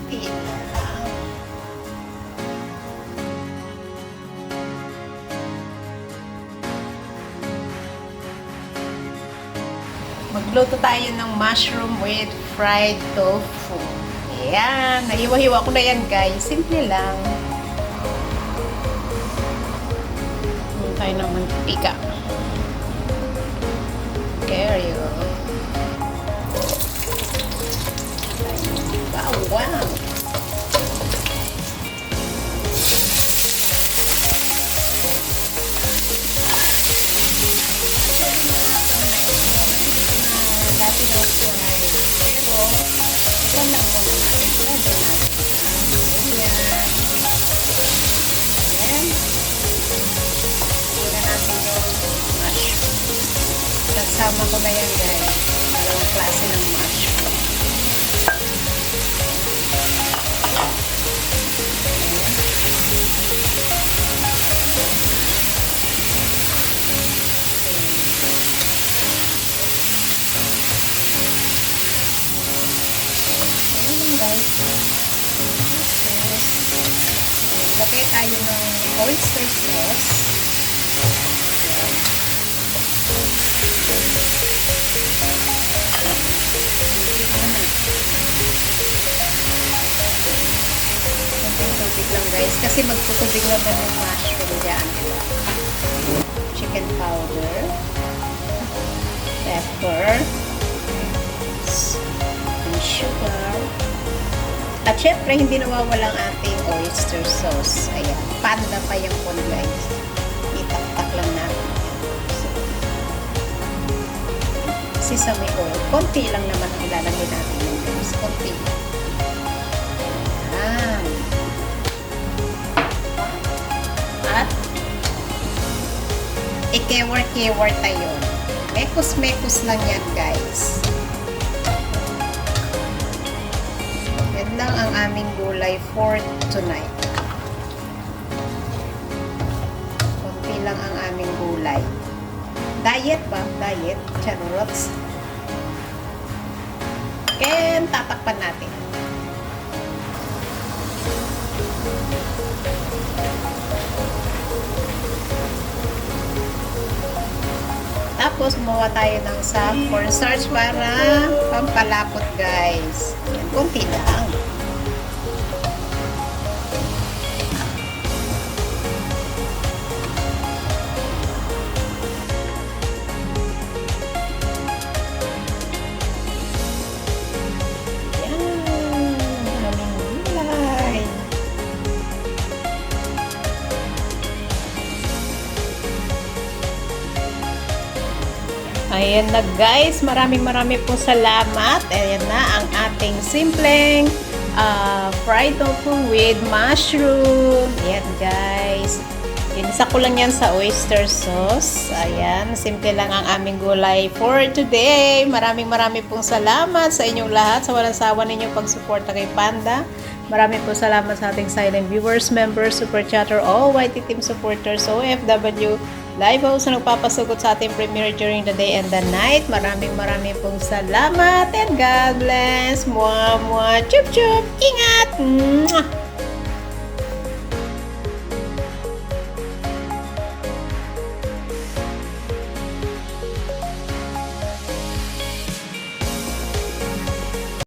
konti na lang. Magluto tayo ng mushroom with fried tofu. Ayan, nahiwa-hiwa ko na yan guys. Simple lang. Huwag tayo ng mantika. There you go. Wow! Dati daw fried. Pero, ito lang muna. Pwede natin. Ganyan. Ayan. Pura natin yung mushroom. Kasama ko na yan guys. Dalawang klase ng mushroom. Guys. Lagay tayo ng oyster sauce. Tubig lang guys. Kasi magtutubig naman yung mushroom dyan. Chicken powder. Pepper. And sugar. At syempre, hindi nawawala ang ating oyster sauce. Ayan. Panda pa yung po guys. Itak-tak lang natin. Sesame oil. Konti lang naman ang ilalagay natin yung guys. Konti. Ayan. At ikewar-kewar tayo. Mekos-mekos lang yan guys. Yan lang ang aming gulay for tonight. Konti lang ang aming gulay. Diet ba? Diet. Charots. And tatakpan natin. Tapos, gumawa tayo ng sa cornstarch para pampalapot guys. Yan, konti lang. Ayan na guys, maraming po salamat. Ayan na ang ating simpleng fried tofu with mushroom. Ayan guys. Inisa ko lang yan sa oyster sauce. Ayan, simple lang ang aming gulay for today. Maraming pong salamat sa inyong lahat, sa walang sawa ninyong pagsuporta kay Panda. Maraming po salamat sa ating silent viewers, members, super chatter, all YT team supporters, OFW, live host na nagpapasugot sa ating premiere during the day and the night. Maraming pong salamat and God bless. Mwah, mwah, chup, chup. Ingat! Mwah!